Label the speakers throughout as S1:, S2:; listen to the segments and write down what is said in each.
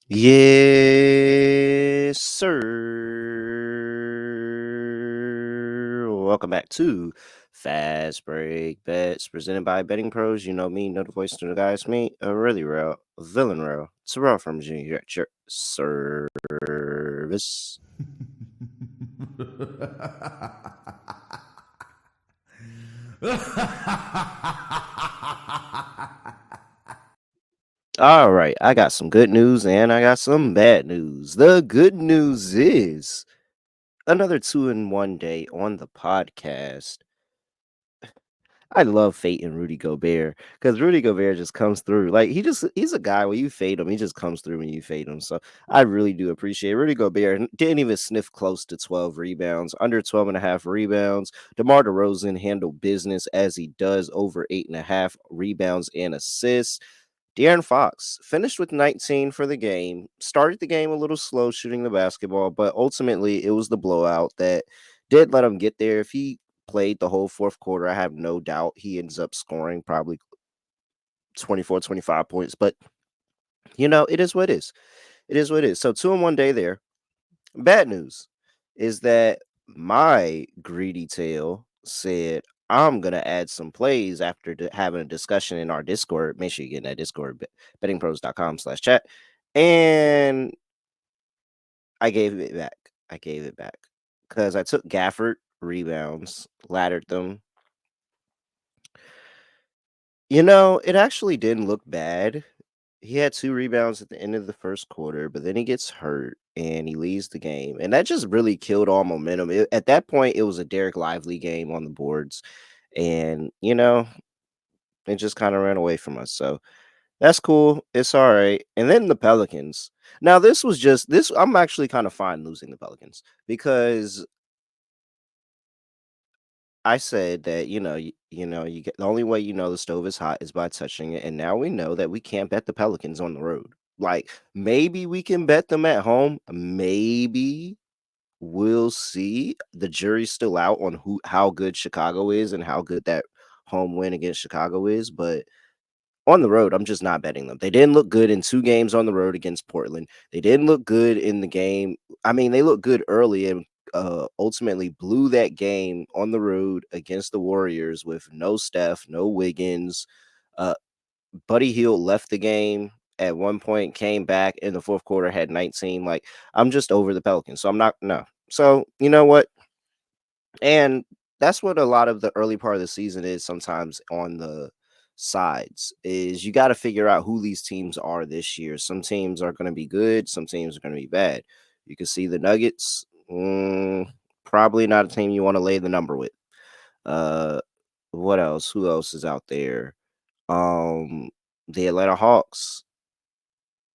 S1: Yes, sir. Welcome back to Fast Break Bets presented by BettingPros. You know me, know the voice to the guys. Me, a really real villain real. Terrell from Junior at your service. All right, I got some good news and I got some bad news. The good news is another 2-in-1 day on the podcast. I love fading Rudy Gobert because Rudy Gobert just comes through. Like he's a guy when you fade him, he just comes through when you fade him. So I really do appreciate Rudy Gobert. Didn't even sniff close to 12 rebounds, under 12 and a half rebounds. DeMar DeRozan handled business as he does over 8.5 rebounds and assists. De'Aaron Fox finished with 19 for the game. Started the game a little slow shooting the basketball, but ultimately it was the blowout that did let him get there. If he played the whole fourth quarter, I have no doubt he ends up scoring probably 24, 25 points. But, it is what it is. It is what it is. So 2-in-1 day there. Bad news is that my greedy tail said, I'm going to add some plays after having a discussion in our Discord. Make sure you get in that Discord, bettingpros.com/chat. And I gave it back. I gave it back because I took Gafford rebounds, laddered them. It actually didn't look bad. He had 2 rebounds at the end of the first quarter, but then he gets hurt and he leaves the game, and that just really killed all momentum. At that point, it was a Derek Lively game on the boards, and, it just kinda ran away from us, so that's cool, it's alright, and then the Pelicans. Now this was just this I'm actually kinda fine losing the Pelicans because I said that, you get the only way you know the stove is hot is by touching it, and now we know that we can't bet the Pelicans on the road. Like, maybe we can bet them at home, maybe. We'll see. The jury's still out on how good Chicago is and how good that home win against Chicago is, but on the road, I'm just not betting them. They didn't look good in 2 games on the road against Portland. They didn't look good in the game. I mean, they looked good early and ultimately blew that game on the road against the Warriors with no Steph, no Wiggins. Uh, Buddy Hield left the game at one point, came back in the fourth quarter, had 19. Like, I'm just over the Pelicans. So I'm not, no. So, you know what? And that's what a lot of the early part of the season is sometimes on the sides is you got to figure out who these teams are this year. Some teams are going to be good, some teams are going to be bad. You can see the Nuggets, probably not a team you want to lay the number with. Uh what else? Who else is out there? Um the Atlanta Hawks.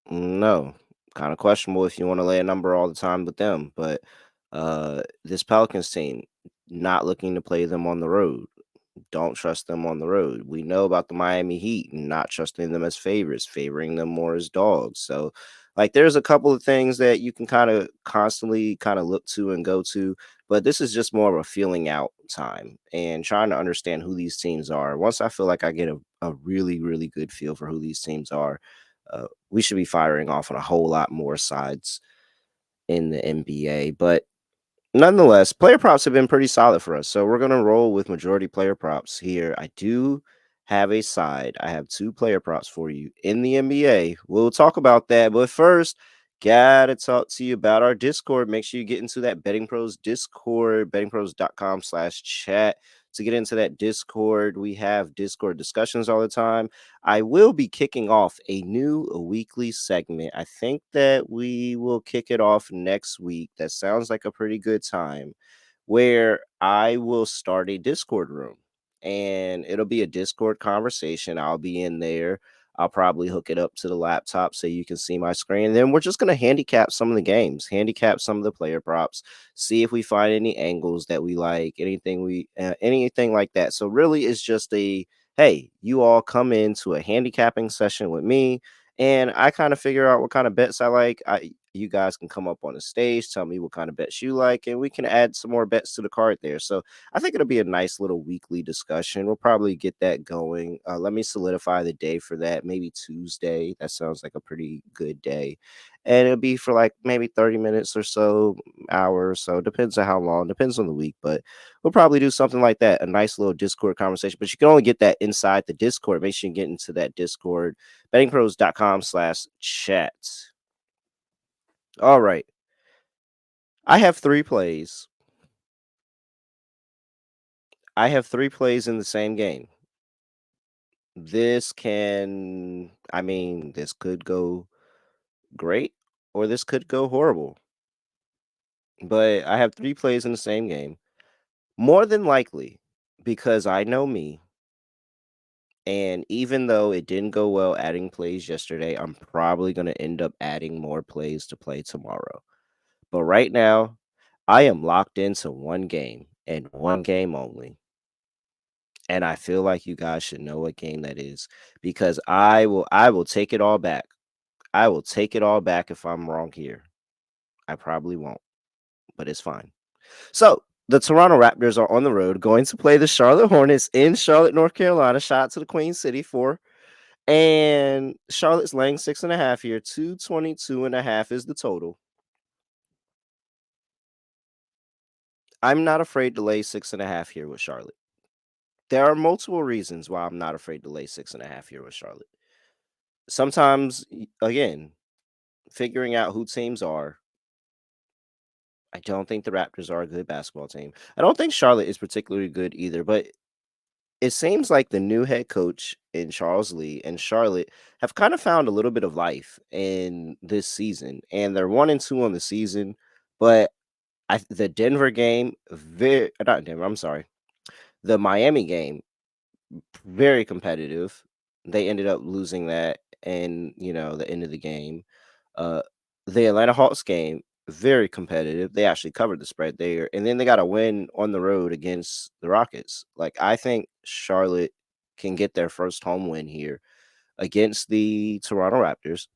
S1: No. Kind of questionable if you want to lay a number all the time with them, but this Pelicans team not looking to play them on the road. Don't trust them on the road. We know about the Miami Heat not trusting them as favorites, favoring them more as dogs. So, like, there's a couple of things that you can kind of constantly kind of look to and go to, but this is just more of a feeling out time and trying to understand who these teams are. Once I feel like I get a really, really good feel for who these teams are, we should be firing off on a whole lot more sides in the NBA. But nonetheless, player props have been pretty solid for us. So we're going to roll with majority player props here. I do have a side. I have 2 player props for you in the NBA. We'll talk about that. But first, gotta talk to you about our Discord. Make sure you get into that Betting Pros Discord, bettingpros.com/chat. To get into that Discord, we have Discord discussions all the time. I will be kicking off a new weekly segment. I think that we will kick it off next week. That sounds like a pretty good time where I will start a Discord room and it'll be a Discord conversation. I'll be in there. I'll probably hook it up to the laptop so you can see my screen. Then we're just going to handicap some of the games, handicap some of the player props, see if we find any angles that we like, anything like that. So really it's just a hey, you all come into a handicapping session with me and I kind of figure out what kind of bets I like. You guys can come up on the stage, tell me what kind of bets you like, and we can add some more bets to the card there. So I think it'll be a nice little weekly discussion. We'll probably get that going. Let me solidify the day for that. Maybe Tuesday. That sounds like a pretty good day. And it'll be for like maybe 30 minutes or so, hour or so. Depends on how long, depends on the week. But we'll probably do something like that. A nice little Discord conversation. But you can only get that inside the Discord. Make sure you get into that Discord. bettingpros.com/chat. All right. I have 3 plays. I have 3 plays in the same game. This could go great or this could go horrible. But I have 3 plays in the same game. More than likely, because I know me, and even though it didn't go well adding plays yesterday, I'm probably gonna end up adding more plays to play tomorrow. But right now, I am locked into 1 game and 1 game only. And I feel like you guys should know what game that is because I will take it all back. I will take it all back if I'm wrong here. I probably won't, but it's fine. So, the Toronto Raptors are on the road going to play the Charlotte Hornets in Charlotte, North Carolina. Shout out to the Queen City for. And Charlotte's laying 6.5 here. 222.5 is the total. I'm not afraid to lay 6.5 here with Charlotte. There are multiple reasons why I'm not afraid to lay 6.5 here with Charlotte. Sometimes, again, figuring out who teams are. I don't think the Raptors are a good basketball team. I don't think Charlotte is particularly good either, but it seems like the new head coach in Charles Lee and Charlotte have kind of found a little bit of life in this season, and they're 1-2 on the season. But the Denver game, very not Denver. I'm sorry, the Miami game, very competitive. They ended up losing that, and the end of the game. Uh, the Atlanta Hawks game, very competitive. They actually covered the spread there, and then they got a win on the road against the Rockets. Like I think Charlotte can get their first home win here against the Toronto Raptors.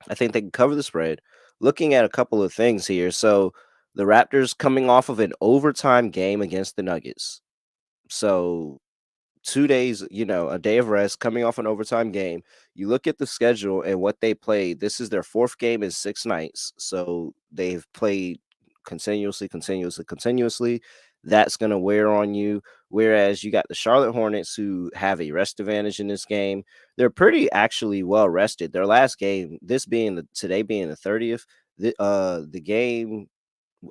S1: I think they can cover the spread. Looking at a couple of things here, so the Raptors coming off of an overtime game against the Nuggets. So 2 days, a day of rest, coming off an overtime game. You look at the schedule and what they played. This is their 4th game in 6 nights. So they've played continuously, continuously, continuously. That's going to wear on you. Whereas you got the Charlotte Hornets who have a rest advantage in this game. They're pretty actually well rested. Their last game, today being the 30th, the game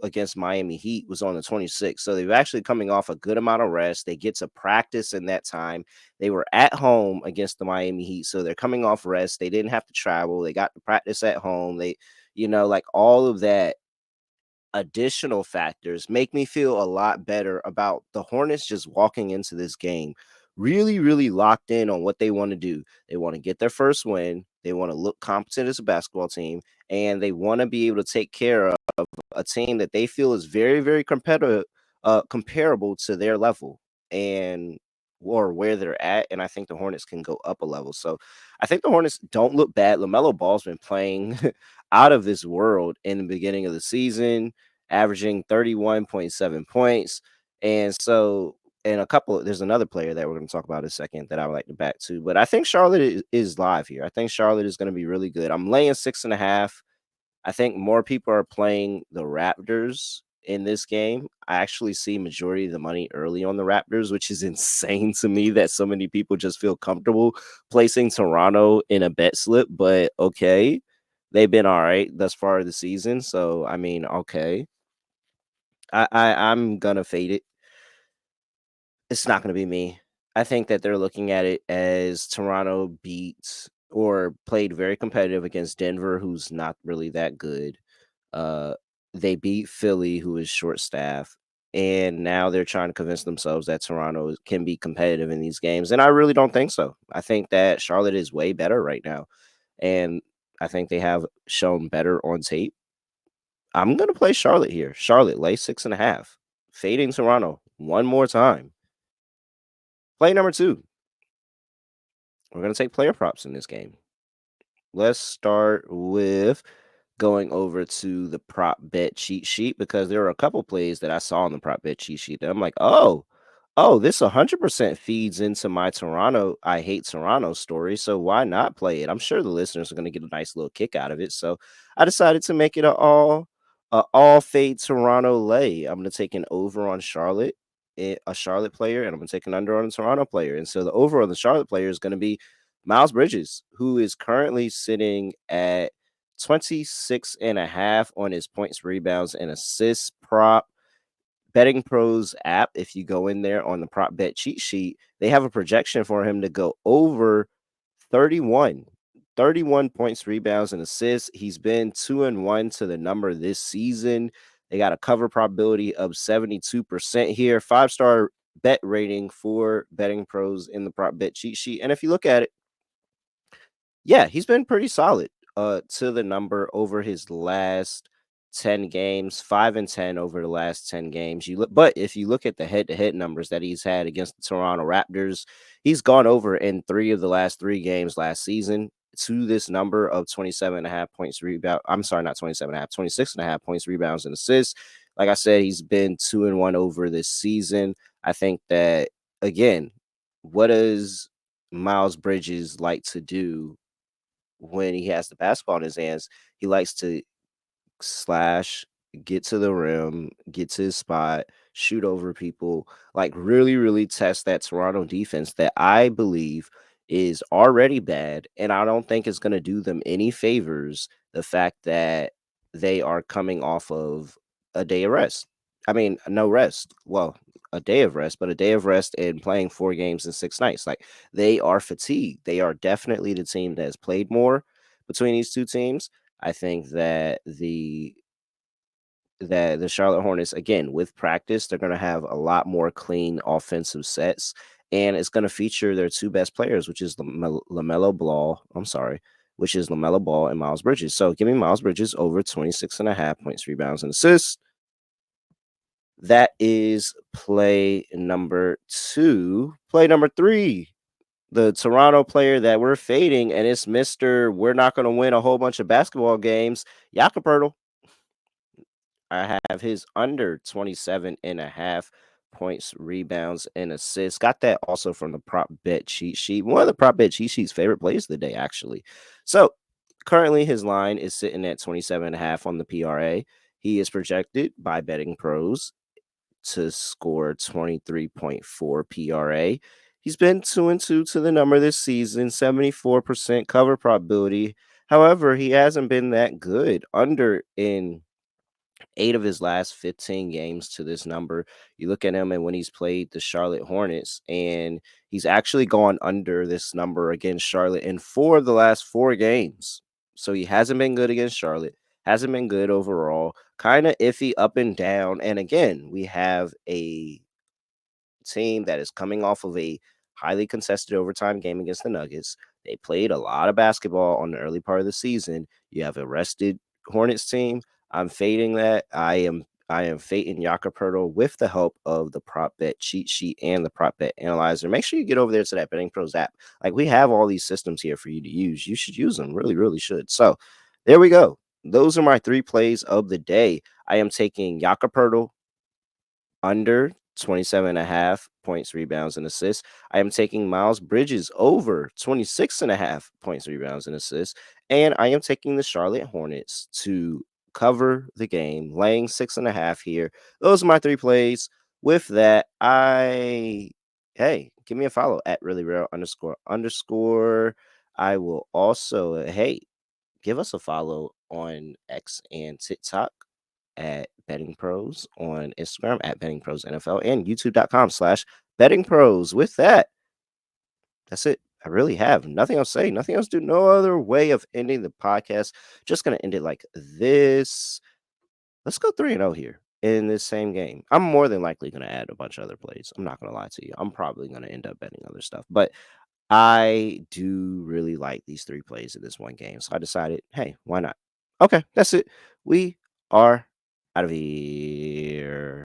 S1: against Miami Heat was on the 26th. So they're actually coming off a good amount of rest. They get to practice in that time. They were at home against the Miami Heat. So they're coming off rest. They didn't have to travel. They got to practice at home. Like all of that additional factors make me feel a lot better about the Hornets just walking into this game really, really locked in on what they want to do. They want to get their first win. They want to look competent as a basketball team, and they want to be able to take care of a team that they feel is very, very competitive, comparable to their level and or where they're at. And I think the Hornets can go up a level. So I think the Hornets don't look bad. LaMelo Ball's been playing out of this world in the beginning of the season, averaging 31.7 points. And so, and there's another player that we're going to talk about in a second that I would like to back to. But I think Charlotte is live here. I think Charlotte is going to be really good. I'm laying 6.5. I think more people are playing the Raptors in this game. I actually see majority of the money early on the Raptors, which is insane to me that so many people just feel comfortable placing Toronto in a bet slip. But okay, they've been all right thus far of the season. So okay, I'm gonna fade it. It's not gonna be me. I think that they're looking at it as Toronto beats or played very competitive against Denver, who's not really that good. Uh, they beat Philly, who is short staff, and now they're trying to convince themselves that Toronto can be competitive in these games. And I really don't think so. I think that Charlotte is way better right now, and I think they have shown better on tape. I'm gonna play Charlotte here. Charlotte lay 6.5, fading Toronto one more time. Play number 2. We're gonna take player props in this game. Let's start with going over to the prop bet cheat sheet because there are a couple plays that I saw on the prop bet cheat sheet that I'm like, oh, this 100% feeds into my Toronto, I hate Toronto story. So why not play it? I'm sure the listeners are going to get a nice little kick out of it. So I decided to make it a all fade Toronto lay. I'm going to take an over on Charlotte, a Charlotte player, and I'm going to take an under on a Toronto player. And so the over on the Charlotte player is going to be Miles Bridges, who is currently sitting at 26.5 on his points, rebounds, and assists prop. Betting Pros app, if you go in there on the prop bet cheat sheet, they have a projection for him to go over 31. 31 points, rebounds, and assists. He's been 2-1 to the number this season. They got a cover probability of 72% here. 5-star bet rating for Betting Pros in the prop bet cheat sheet. And if you look at it, yeah, he's been pretty solid to the number over his last 10 games, 5 and 10 over the last 10 games. But if you look at the head-to-head numbers that he's had against the Toronto Raptors, he's gone over in 3 of the last 3 games last season to this number of 27.5 points rebound. I'm sorry, not 27.5, 26.5 points, rebounds, and assists. Like I said, he's been 2-1 over this season. I think that again, what does Miles Bridges like to do when he has the basketball in his hands? He likes to slash, get to the rim, get to his spot, shoot over people, like really, really test that Toronto defense that I believe is already bad. And I don't think it's going to do them any favors. The fact that they are coming off of a day of rest. I mean, no rest. Well, a day of rest, but a day of rest and playing 4 games in 6 nights. Like they are fatigued. They are definitely the team that has played more between these two teams. I think that the Charlotte Hornets, again, with practice, they're going to have a lot more clean offensive sets, and it's going to feature their 2 best players, which is Lamelo Ball. I'm sorry, which is Lamelo Ball and Miles Bridges. So give me Miles Bridges over 26.5 points, rebounds, and assists. That is play number 2. Play number 3. The Toronto player that we're fading, and it's Mr. We're not going to win a whole bunch of basketball games, Jakob. I have his under 27.5 points, rebounds, and assists. Got that also from the prop bet cheat sheet. One of the prop bet cheat sheet's favorite plays of the day, actually. So currently his line is sitting at 27.5 on the PRA. He is projected by Betting Pros to score 23.4 PRA. He's been 2-2 to the number this season, 74% cover probability. However, he hasn't been that good. Under in 8 of his last 15 games to this number. You look at him and when he's played the Charlotte Hornets, and he's actually gone under this number against Charlotte in 4 of the last 4 games. So he hasn't been good against Charlotte, hasn't been good overall, kind of iffy up and down. And again, we have a team that is coming off of a highly contested overtime game against the Nuggets. They played a lot of basketball on the early part of the season. You have a rested Hornets team. I'm fading that. I am fading Jakob with the help of the prop bet cheat sheet and the prop bet analyzer. Make sure you get over there to that Betting Pros app. Like we have all these systems here for you to use. You should use them. Really, really should. So there we go. Those are my 3 plays of the day. I am taking Jakob under 27.5 points, rebounds, and assists. I am taking Miles Bridges over 26.5 points, rebounds, and assists. And I am taking the Charlotte Hornets to cover the game, laying 6.5 here. Those are my 3 plays. With that, hey, give me a follow at really real underscore. I will also, hey, give us a follow on X and TikTok at Betting Pros, on Instagram at Betting Pros NFL, and YouTube.com/Betting Pros. With that, that's it. I really have nothing else to say, nothing else to do, no other way of ending the podcast. Just going to end it like this. Let's go 3-0 here in this same game. I'm more than likely going to add a bunch of other plays. I'm not going to lie to you. I'm probably going to end up betting other stuff, but I do really like these 3 plays in this one game. So I decided, hey, why not? Okay, that's it. We are out of here.